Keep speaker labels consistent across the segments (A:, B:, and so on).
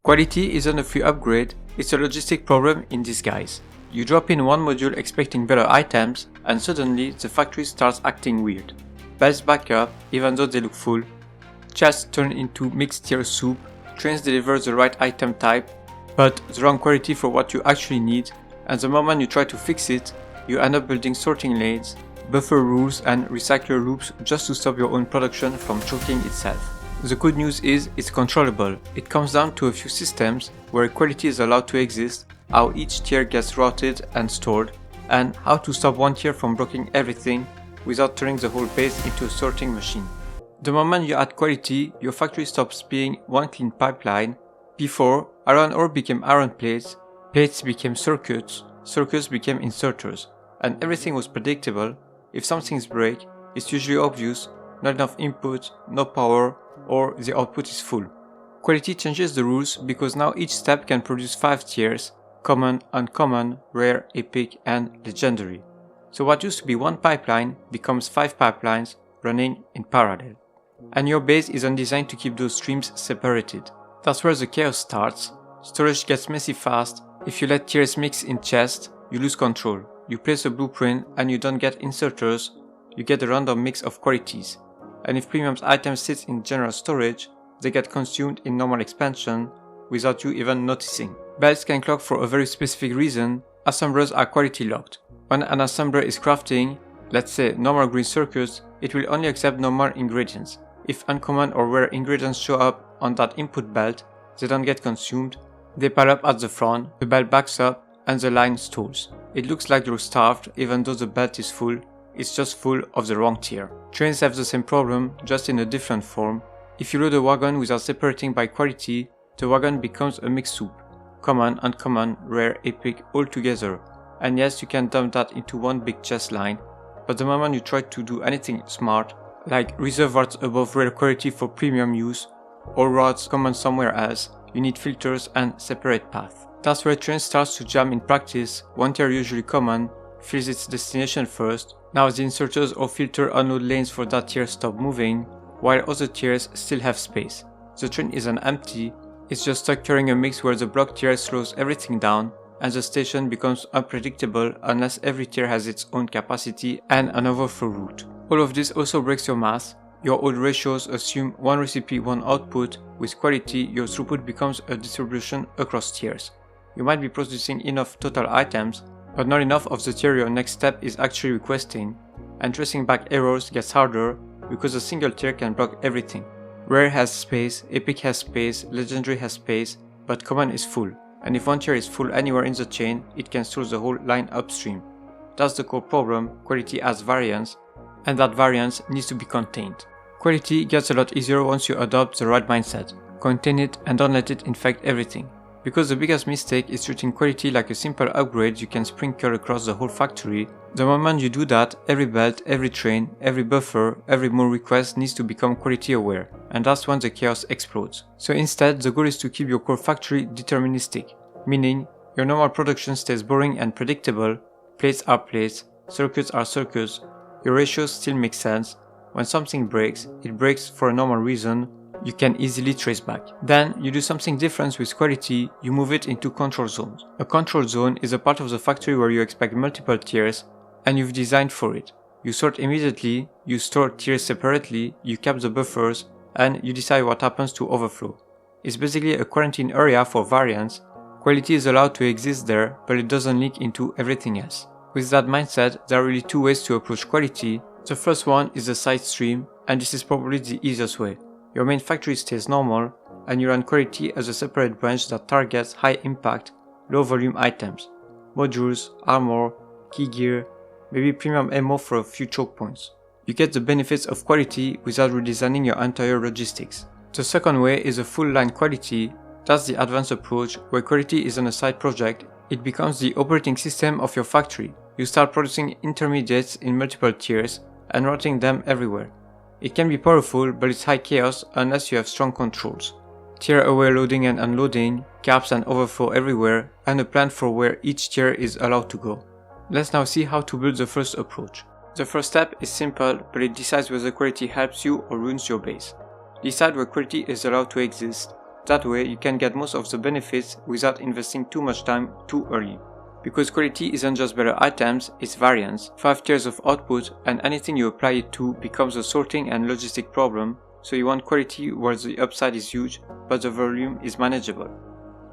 A: Quality isn't a free upgrade, it's a logistic problem in disguise. You drop in one module expecting better items, and suddenly the factory starts acting weird. Belts back up even though they look full, chests turn into mixed tier soup, trains deliver the right item type, but the wrong quality for what you actually need, and the moment you try to fix it, you end up building sorting lanes, buffer rules and recycler loops just to stop your own production from choking itself. The good news is it's controllable. It comes down to a few systems where quality is allowed to exist, how each tier gets routed and stored, and how to stop one tier from blocking everything without turning the whole base into a sorting machine. The moment you add quality, your factory stops being one clean pipeline. Before, iron ore became iron plates, plates became circuits, circuits became inserters, and everything was predictable. If some things break, it's usually obvious, not enough input, no power, or the output is full. Quality changes the rules because now each step can produce 5 tiers: common, uncommon, rare, epic, and legendary. So what used to be one pipeline becomes 5 pipelines running in parallel. And your base isn't designed to keep those streams separated. That's where the chaos starts. Storage gets messy fast. If you let tiers mix in chests, you lose control. You place a blueprint and you don't get inserters, you get a random mix of qualities. And if premium items sit in general storage, they get consumed in normal expansion without you even noticing. Belts can clog for a very specific reason. Assemblers are quality locked. When an assembler is crafting, let's say normal green circuits, it will only accept normal ingredients. If uncommon or rare ingredients show up on that input belt, they don't get consumed, they pile up at the front, the belt backs up, and the line stalls. It looks like you're starved even though the belt is full. It's just full of the wrong tier. Trains have the same problem, just in a different form. If you load a wagon without separating by quality, the wagon becomes a mixed soup. Common, uncommon, rare, epic, all together. And yes, you can dump that into one big chest line, but the moment you try to do anything smart, like reserve routes above rare quality for premium use, or routes common somewhere else, you need filters and separate paths. That's where train starts to jam in practice. One tier, usually common, fills its destination first. Now the inserters or filter unload lanes for that tier stop moving, while other tiers still have space. The train isn't empty, it's just stuck carrying a mix where the block tier slows everything down, and the station becomes unpredictable unless every tier has its own capacity and an overflow route. All of this also breaks your math. Your old ratios assume one recipe, one output. With quality, your throughput becomes a distribution across tiers. You might be producing enough total items, but not enough of the tier your next step is actually requesting, and tracing back errors gets harder because a single tier can block everything. Rare has space, epic has space, legendary has space, but common is full, and if one tier is full anywhere in the chain, it can store the whole line upstream. That's the core problem. Quality has variance, and that variance needs to be contained. Quality gets a lot easier once you adopt the right mindset. Contain it and don't let it infect everything. Because the biggest mistake is treating quality like a simple upgrade you can sprinkle across the whole factory. The moment you do that, every belt, every train, every buffer, every more request needs to become quality aware, and that's when the chaos explodes. So instead, the goal is to keep your core factory deterministic, meaning your normal production stays boring and predictable, plates are plates, circuits are circuits, your ratios still make sense. When something breaks, it breaks for a normal reason you can easily trace back. Then you do something different with quality, you move it into control zones. A control zone is a part of the factory where you expect multiple tiers and you've designed for it. You sort immediately, you store tiers separately, you cap the buffers, and you decide what happens to overflow. It's basically a quarantine area for variance. Quality is allowed to exist there, but it doesn't leak into everything else. With that mindset, there are really 2 ways to approach quality. The first one is the side stream, and this is probably the easiest way. Your main factory stays normal, and you run quality as a separate branch that targets high impact, low volume items. Modules, armor, key gear, maybe premium ammo for a few choke points. You get the benefits of quality without redesigning your entire logistics. The second way is a full line quality. That's the advanced approach, where quality isn't a side project, it becomes the operating system of your factory. You start producing intermediates in multiple tiers and routing them everywhere. It can be powerful, but it's high chaos unless you have strong controls. Tier-aware loading and unloading, caps and overflow everywhere, and a plan for where each tier is allowed to go. Let's now see how to build the first approach. The first step is simple, but it decides whether quality helps you or ruins your base. Decide where quality is allowed to exist, That way you can get most of the benefits without investing too much time too early. Because quality isn't just better items, it's variance, 5 tiers of output, and anything you apply it to becomes a sorting and logistic problem, so you want quality where the upside is huge, but the volume is manageable.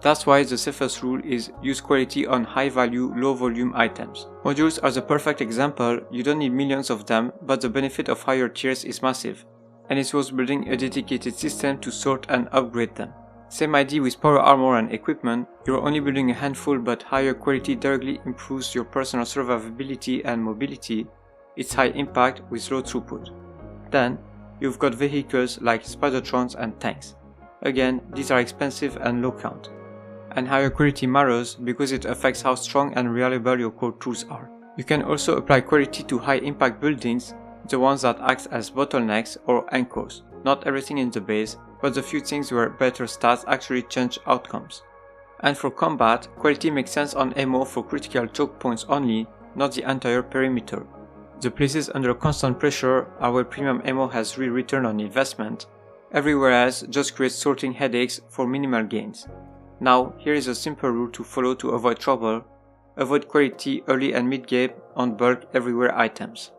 A: That's why the safest rule is use quality on high value, low volume items. Modules are the perfect example. You don't need millions of them, but the benefit of higher tiers is massive. And it's worth building a dedicated system to sort and upgrade them. Same idea with power armor and equipment. You're only building a handful, but higher quality directly improves your personal survivability and mobility. It's high impact with low throughput. Then, you've got vehicles like Spidertrons and tanks. Again, these are expensive and low count. And higher quality matters because it affects how strong and reliable your core tools are. You can also apply quality to high impact buildings, the ones that act as bottlenecks or anchors. Not everything in the base, but the few things where better stats actually change outcomes. And for combat, quality makes sense on ammo for critical choke points only, not the entire perimeter. The places under constant pressure are where premium ammo has real return on investment. Everywhere else just creates sorting headaches for minimal gains. Now, here is a simple rule to follow to avoid trouble. Avoid quality early and mid-game on bulk everywhere items.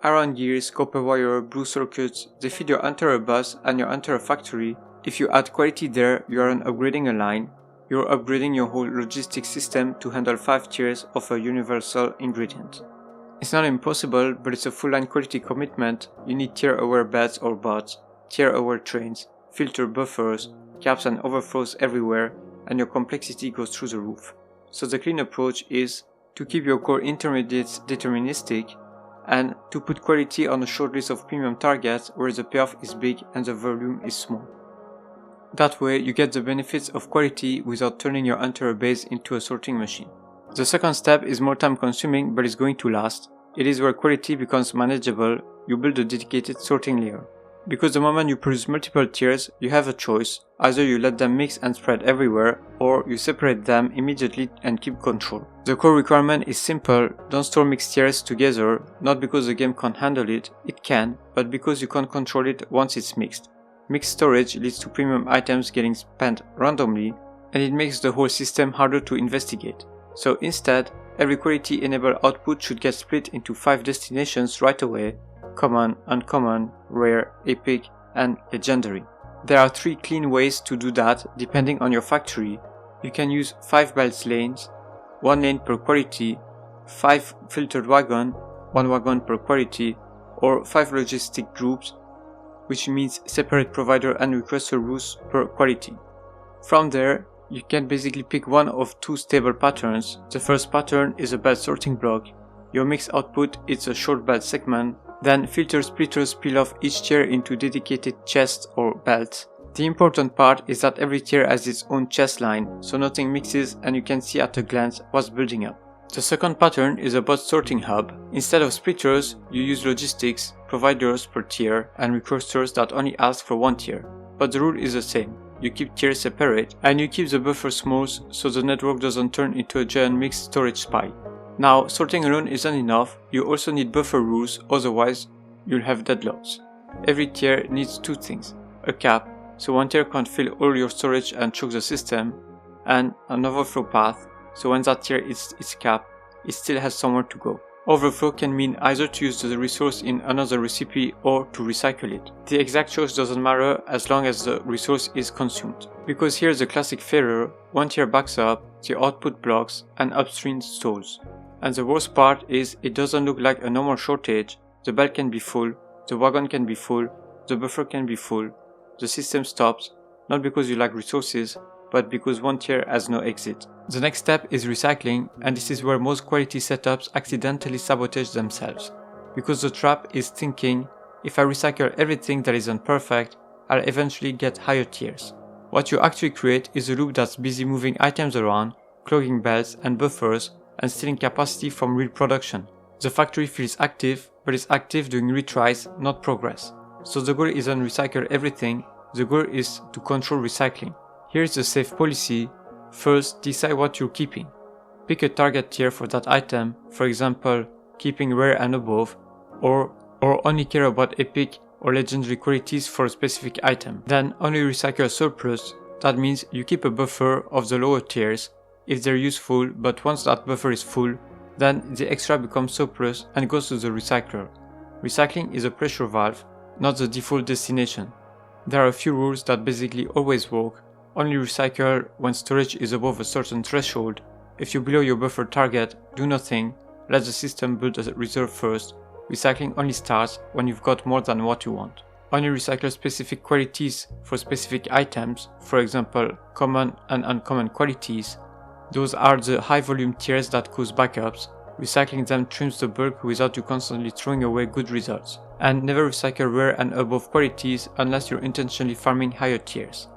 A: Iron gears, copper wire, blue circuits, they feed your entire bus and your entire factory. If you add quality there, you aren't upgrading a line, you're upgrading your whole logistics system to handle 5 tiers of a universal ingredient. It's not impossible, but it's a full-line quality commitment. You need tier-aware beds or bots, tier-aware trains, filter buffers, caps and overflows everywhere, and your complexity goes through the roof. So the clean approach is to keep your core intermediates deterministic and to put quality on a short list of premium targets where the payoff is big and the volume is small. That way you get the benefits of quality without turning your entire base into a sorting machine. The second step is more time consuming but is going to last. It is where quality becomes manageable. You build a dedicated sorting layer. Because the moment you produce multiple tiers, you have a choice. Either you let them mix and spread everywhere, or you separate them immediately and keep control. The core requirement is simple: don't store mixed tiers together, not because the game can't handle it, it can, but because you can't control it once it's mixed. Mixed storage leads to premium items getting spent randomly, and it makes the whole system harder to investigate. So instead, every quality enabled output should get split into 5 destinations right away: common, uncommon, rare, epic, and legendary. There are 3 clean ways to do that depending on your factory. You can use 5 belts lanes, 1 lane per quality, 5 filtered wagon, 1 wagon per quality, or 5 logistic groups, which means separate provider and requester routes per quality. From there, you can basically pick one of 2 stable patterns. The first pattern is a belt sorting block. Your mix output is a short belt segment. Then filter splitters peel off each tier into dedicated chests or belts. The important part is that every tier has its own chest line, so nothing mixes and you can see at a glance what's building up. The second pattern is a bot sorting hub. Instead of splitters, you use logistics, providers per tier, and requesters that only ask for 1 tier. But the rule is the same. You keep tiers separate, and you keep the buffer small so the network doesn't turn into a giant mixed storage spy. Now, sorting alone isn't enough, you also need buffer rules, otherwise you'll have deadlocks. Every tier needs 2 things: a cap, so 1 tier can't fill all your storage and choke the system, and an overflow path, so when that tier hits its cap, it still has somewhere to go. Overflow can mean either to use the resource in another recipe or to recycle it. The exact choice doesn't matter as long as the resource is consumed. Because here's the classic failure: 1 tier backs up, the output blocks, and upstream stalls. And the worst part is it doesn't look like a normal shortage. The belt can be full, the wagon can be full, the buffer can be full, the system stops, not because you lack resources, but because 1 tier has no exit. The next step is recycling, and this is where most quality setups accidentally sabotage themselves. Because the trap is thinking, if I recycle everything that isn't perfect, I'll eventually get higher tiers. What you actually create is a loop that's busy moving items around, clogging belts and buffers, and stealing capacity from real production. The factory feels active, but it's active doing retries, not progress. So the goal isn't recycle everything, the goal is to control recycling. Here's the safe policy. First, decide what you're keeping. Pick a target tier for that item, for example, keeping rare and above, or only care about epic or legendary qualities for a specific item. Then only recycle surplus, That means you keep a buffer of the lower tiers if they're useful, but once that buffer is full, then the extra becomes surplus and goes to the recycler. Recycling is a pressure valve, not the default destination. There are a few rules that basically always work. Only recycle when storage is above a certain threshold. If you're below your buffer target, do nothing, let the system build a reserve first. Recycling only starts when you've got more than what you want. Only recycle specific qualities for specific items, for example common and uncommon qualities. Those are the high volume tiers that cause backups. Recycling them trims the bulk without you constantly throwing away good results. And never recycle rare and above qualities unless you're intentionally farming higher tiers.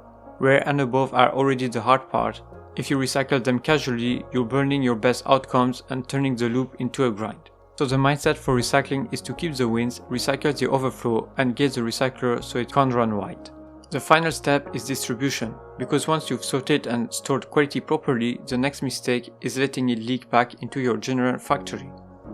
A: Rare and above are already the hard part. If you recycle them casually, you're burning your best outcomes and turning the loop into a grind. So the mindset for recycling is to keep the wins, recycle the overflow, and get the recycler so it can't run wide. The final step is distribution, because once you've sorted and stored quality properly, the next mistake is letting it leak back into your general factory.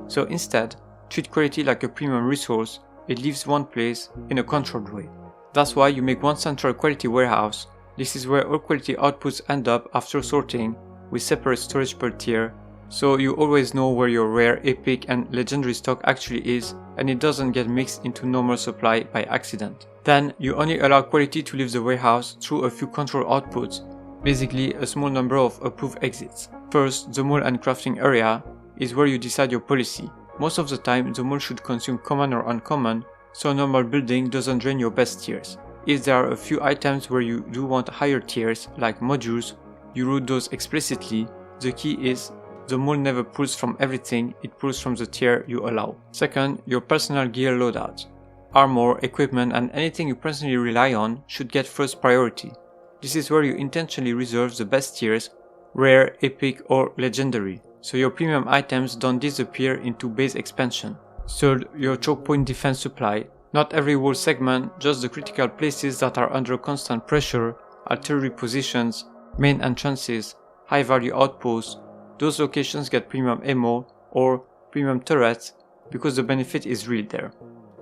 A: So instead, treat quality like a premium resource. It leaves one place in a controlled way. That's why you make one central quality warehouse. This is where all quality outputs end up after sorting, with separate storage per tier, so you always know where your rare, epic and legendary stock actually is, and it doesn't get mixed into normal supply by accident. Then you only allow quality to leave the warehouse through a few control outputs, basically a small number of approved exits. First, the mall and crafting area is where you decide your policy. Most of the time, the mall should consume common or uncommon, so a normal building doesn't drain your best tiers. If there are a few items where you do want higher tiers, like modules, you route those explicitly. The key is the mall never pulls from everything, it pulls from the tier you allow. Second, your personal gear loadout. Armor, equipment and anything you personally rely on should get first priority. This is where you intentionally reserve the best tiers, rare, epic or legendary, so your premium items don't disappear into base expansion. Third, your choke point defense supply. Not every wall segment, just the critical places that are under constant pressure, artillery positions, main entrances, high value outposts. Those locations get premium ammo or premium turrets because the benefit is real there.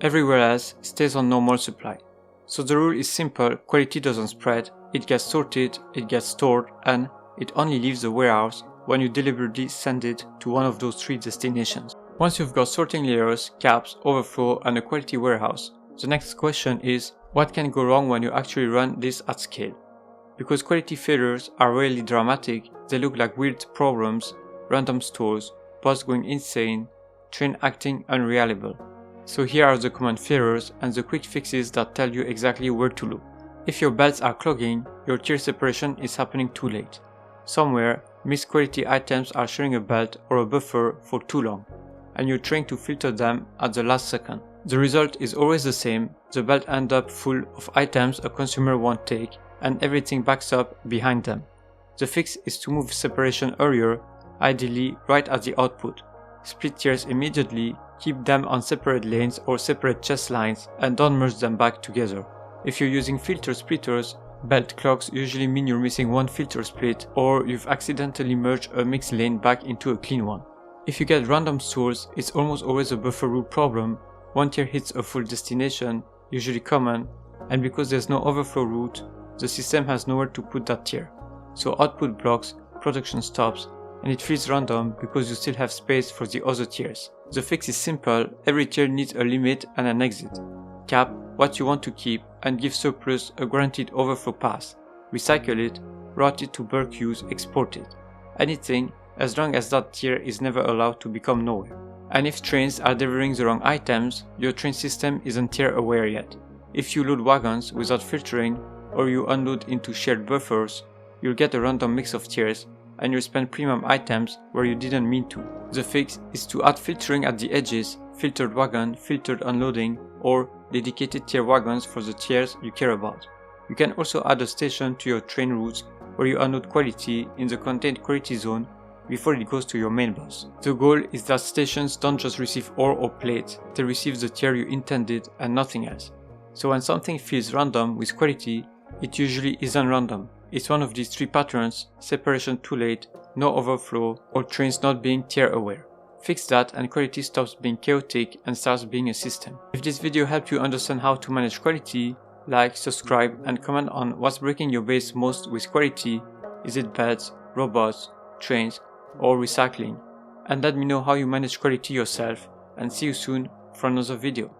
A: Everywhere else stays on normal supply. So the rule is simple, quality doesn't spread, it gets sorted, it gets stored, and it only leaves the warehouse when you deliberately send it to one of those three destinations. Once you've got sorting layers, caps, overflow and a quality warehouse, the next question is, what can go wrong when you actually run this at scale? Because quality failures are rarely dramatic, they look like weird problems, random stores, bots going insane, train acting unreliable. So here are the common failures and the quick fixes that tell you exactly where to look. If your belts are clogging, your tier separation is happening too late. Somewhere, missed quality items are sharing a belt or a buffer for too long, and you're trying to filter them at the last second. The result is always the same, the belt ends up full of items a consumer won't take, and everything backs up behind them. The fix is to move separation earlier, ideally right at the output. Split tiers immediately, keep them on separate lanes or separate chest lines, and don't merge them back together. If you're using filter splitters, belt clogs usually mean you're missing one filter split or you've accidentally merged a mixed lane back into a clean one. If you get random stores, it's almost always a buffer rule problem. One tier hits a full destination, usually common, and because there's no overflow route, the system has nowhere to put that tier. So output blocks, production stops, and it feels random because you still have space for the other tiers. The fix is simple, every tier needs a limit and an exit. Cap what you want to keep and give surplus a guaranteed overflow path. Recycle it, route it to bulk use, export it. Anything, as long as that tier is never allowed to become nowhere. And if trains are delivering the wrong items, your train system isn't tier aware yet. If you load wagons without filtering, or you unload into shared buffers, you'll get a random mix of tiers, and you'll spend premium items where you didn't mean to. The fix is to add filtering at the edges, filtered wagon, filtered unloading, or dedicated tier wagons for the tiers you care about. You can also add a station to your train routes where you unload quality in the contained quality zone before it goes to your main bus. The goal is that stations don't just receive ore or plate, they receive the tier you intended and nothing else. So when something feels random with quality, it usually isn't random. It's one of these three patterns: separation too late, no overflow, or trains not being tier aware. Fix that and quality stops being chaotic and starts being a system. If this video helped you understand how to manage quality, like, subscribe, and comment on what's breaking your base most with quality. Is it beds, robots, trains, or recycling? And let me know how you manage quality yourself, and see you soon for another video.